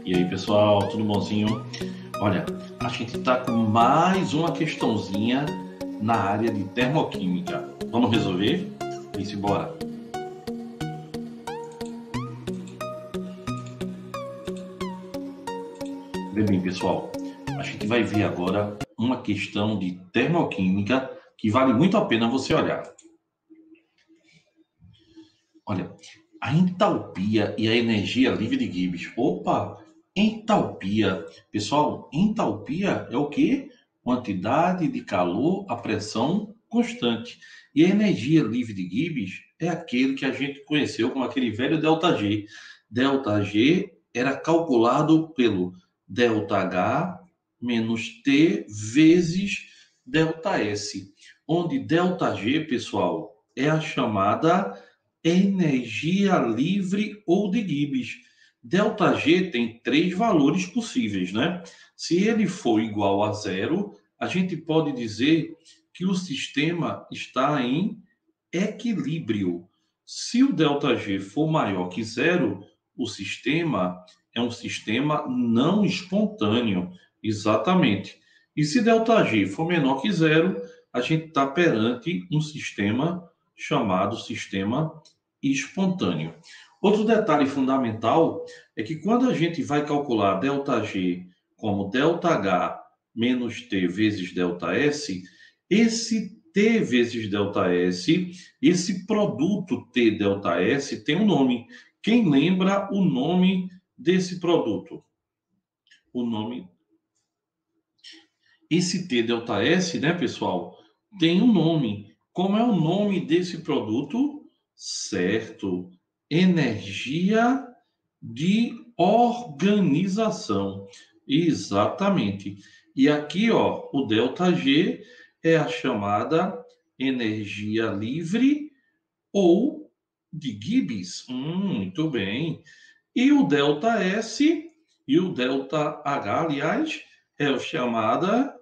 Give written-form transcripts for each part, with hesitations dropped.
E aí, pessoal, tudo bonzinho? Olha, a gente está com mais uma questãozinha na área de termoquímica. Vamos resolver? Vamos embora. Bem, pessoal, a gente vai ver agora uma questão de termoquímica que vale muito a pena você olhar. Olha, a entalpia e a energia livre de Gibbs. Opa, entalpia. Pessoal, entalpia é o quê? Quantidade de calor a pressão constante. E a energia livre de Gibbs é aquele que a gente conheceu como aquele velho ΔG. ΔG era calculado pelo ΔH menos T vezes ΔS, onde ΔG, pessoal, é a chamada energia livre ou de Gibbs. ΔG tem três valores possíveis, né? Se ele for igual a zero, a gente pode dizer que o sistema está em equilíbrio. Se o ΔG for maior que zero, o sistema é um sistema não espontâneo. Exatamente. E se ΔG for menor que zero, a gente está perante um sistema chamado sistema espontâneo. Outro detalhe fundamental é que quando a gente vai calcular ΔG como ΔH menos T vezes ΔS, esse T vezes ΔS, esse produto T ΔS tem um nome. Quem lembra o nome desse produto? O nome. Esse T ΔS, né, pessoal, tem um nome. Como é o nome desse produto? Certo. Energia de organização. Exatamente. E aqui, ó, o ΔG é a chamada energia livre ou de Gibbs. Muito bem. E o ΔS e o ΔH, aliás, é a chamada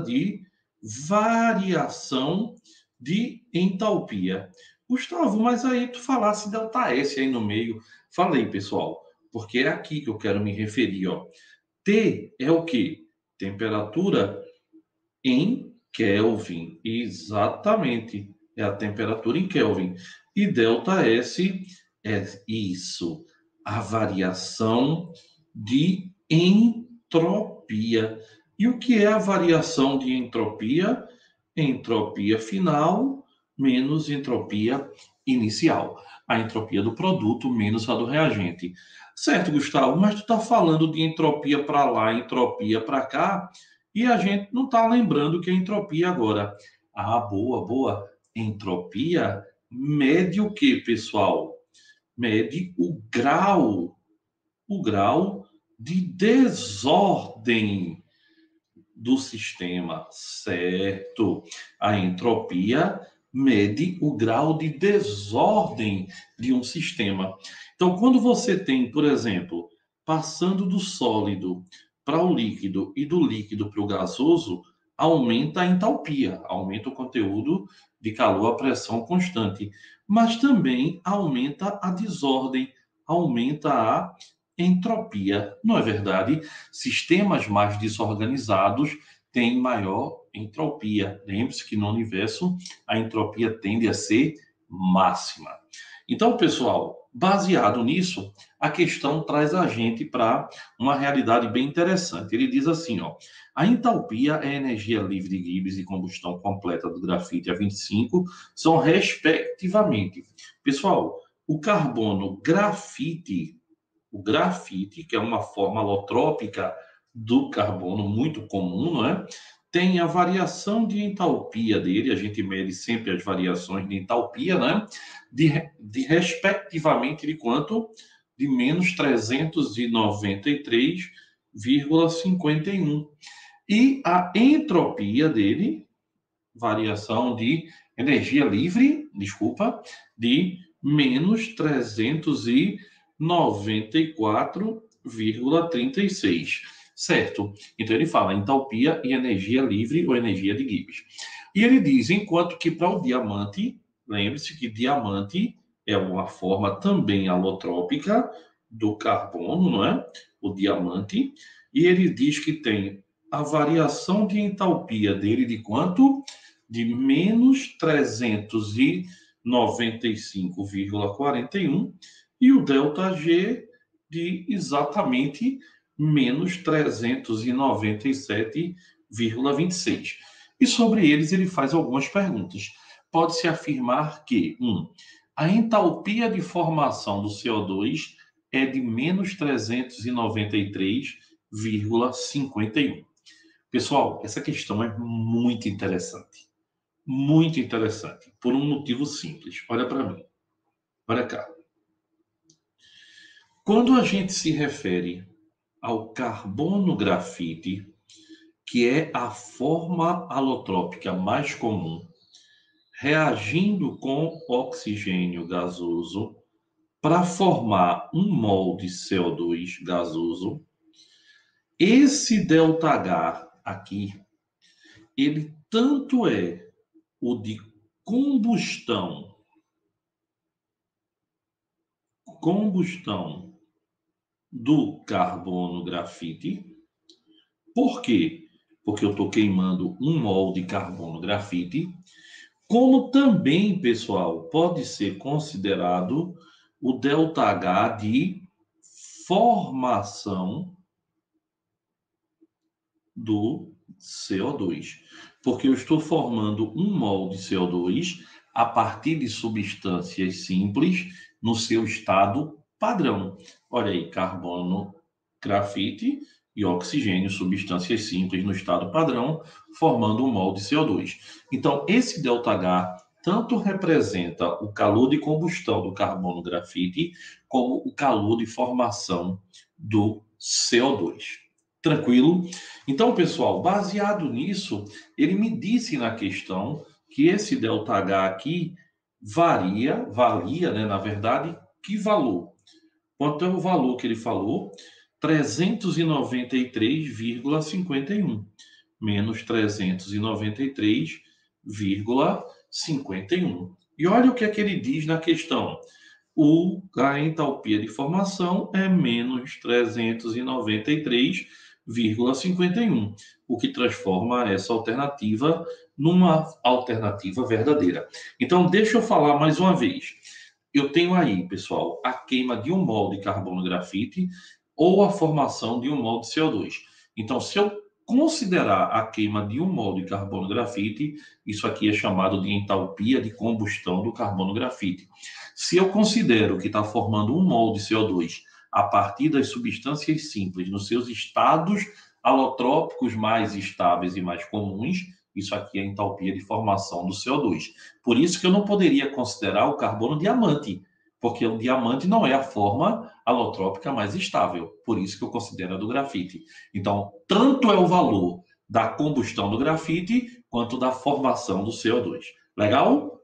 de variação de entalpia. Gustavo, mas aí tu falasse ΔS aí no meio. Falei, pessoal, porque é aqui que eu quero me referir, ó. T é o quê? Temperatura em Kelvin. Exatamente. É a temperatura em Kelvin. E ΔS é isso. A variação de entropia. E o que é a variação de entropia? Entropia final menos entropia inicial. A entropia do produto menos a do reagente. Certo, Gustavo, mas tu está falando de entropia para lá, entropia para cá, e a gente não está lembrando que é entropia agora. Ah, boa, boa. Entropia mede o que, pessoal? Mede o grau de desordem do sistema, certo? A entropia mede o grau de desordem de um sistema. Então, quando você tem, por exemplo, passando do sólido para o líquido e do líquido para o gasoso, aumenta a entalpia, aumenta o conteúdo de calor a pressão constante, mas também aumenta a desordem, aumenta a entropia. Não é verdade? Sistemas mais desorganizados têm maior entropia. Lembre-se que no universo a entropia tende a ser máxima. Então, pessoal, baseado nisso, a questão traz a gente para uma realidade bem interessante. Ele diz assim, ó, a entalpia é a energia livre de Gibbs e combustão completa do grafite a 25 são respectivamente. Pessoal, o carbono grafite, que é uma forma alotrópica do carbono muito comum, não é? Tem a variação de entalpia dele, a gente mede sempre as variações de entalpia, né? De respectivamente de quanto? De menos 393,51. E a entropia dele, variação de energia livre, desculpa, de menos 394,36. Certo? Então ele fala entalpia e energia livre ou energia de Gibbs. E ele diz, enquanto que para o diamante, lembre-se que diamante é uma forma também alotrópica, do carbono, não é? O diamante, e ele diz que tem a variação de entalpia dele de quanto? De menos 395,41 e o ΔG de exatamente menos 397,26. E sobre eles ele faz algumas perguntas. Pode-se afirmar que, a entalpia de formação do CO2 é de menos 393,51. Pessoal, essa questão é muito interessante. Muito interessante. Por um motivo simples. Olha para mim. Olha cá. Quando a gente se refere ao carbono grafite, que é a forma alotrópica mais comum, reagindo com oxigênio gasoso para formar um mol de CO2 gasoso, esse ΔH aqui, ele tanto é o de combustão do carbono grafite. Por quê? Porque eu estou queimando um mol de carbono grafite, como também, pessoal, pode ser considerado o ΔH de formação do CO2, porque eu estou formando um mol de CO2 a partir de substâncias simples no seu estado padrão. Olha aí, carbono, grafite e oxigênio, substâncias simples no estado padrão, formando um mol de CO2. Então, esse ΔH tanto representa o calor de combustão do carbono grafite, como o calor de formação do CO2. Tranquilo? Então, pessoal, baseado nisso, ele me disse na questão que esse ΔH aqui valia, né, na verdade, que valor? Quanto é o valor que ele falou? 393,51 menos 393,51. E olha o que é que ele diz na questão. A entalpia de formação é menos 393,51, o que transforma essa alternativa numa alternativa verdadeira. Então, deixa eu falar mais uma vez. Eu tenho aí, pessoal, a queima de um mol de carbono grafite ou a formação de um mol de CO2. Então, se eu considerar a queima de um mol de carbono grafite, isso aqui é chamado de entalpia de combustão do carbono grafite. Se eu considero que está formando um mol de CO2 a partir das substâncias simples nos seus estados alotrópicos mais estáveis e mais comuns, isso aqui é a entalpia de formação do CO2. Por isso que eu não poderia considerar o carbono diamante, porque o diamante não é a forma alotrópica mais estável. Por isso que eu considero a do grafite. Então, tanto é o valor da combustão do grafite, quanto da formação do CO2. Legal?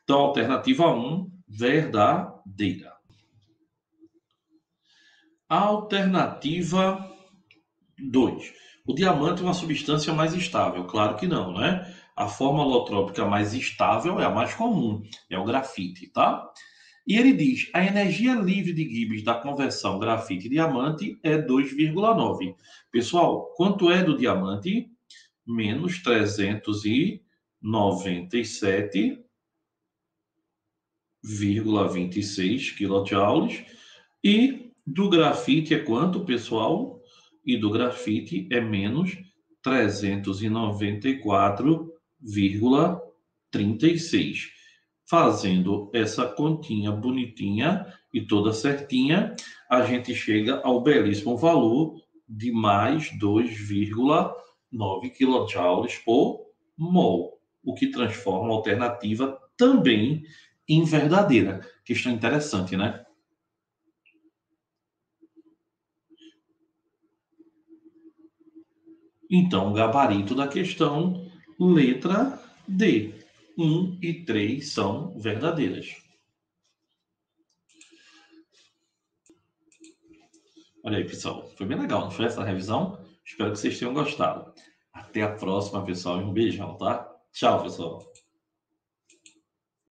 Então, alternativa 1, verdadeira. Alternativa 2. O diamante é uma substância mais estável? Claro que não, né? A forma alotrópica mais estável é a mais comum, é o grafite, tá? E ele diz, a energia livre de Gibbs da conversão grafite-diamante é 2,9. Pessoal, quanto é do diamante? Menos 397,26 kJ. E do grafite é quanto, pessoal? E do grafite é menos 394,36. Fazendo essa continha bonitinha e toda certinha, a gente chega ao belíssimo valor de mais 2,9 kJ por mol, o que transforma a alternativa também em verdadeira. Questão interessante, né? Então, o gabarito da questão, letra D. 1 e 3 são verdadeiras. Olha aí, pessoal. Foi bem legal, não foi essa revisão? Espero que vocês tenham gostado. Até a próxima, pessoal, e um beijão, tá? Tchau, pessoal.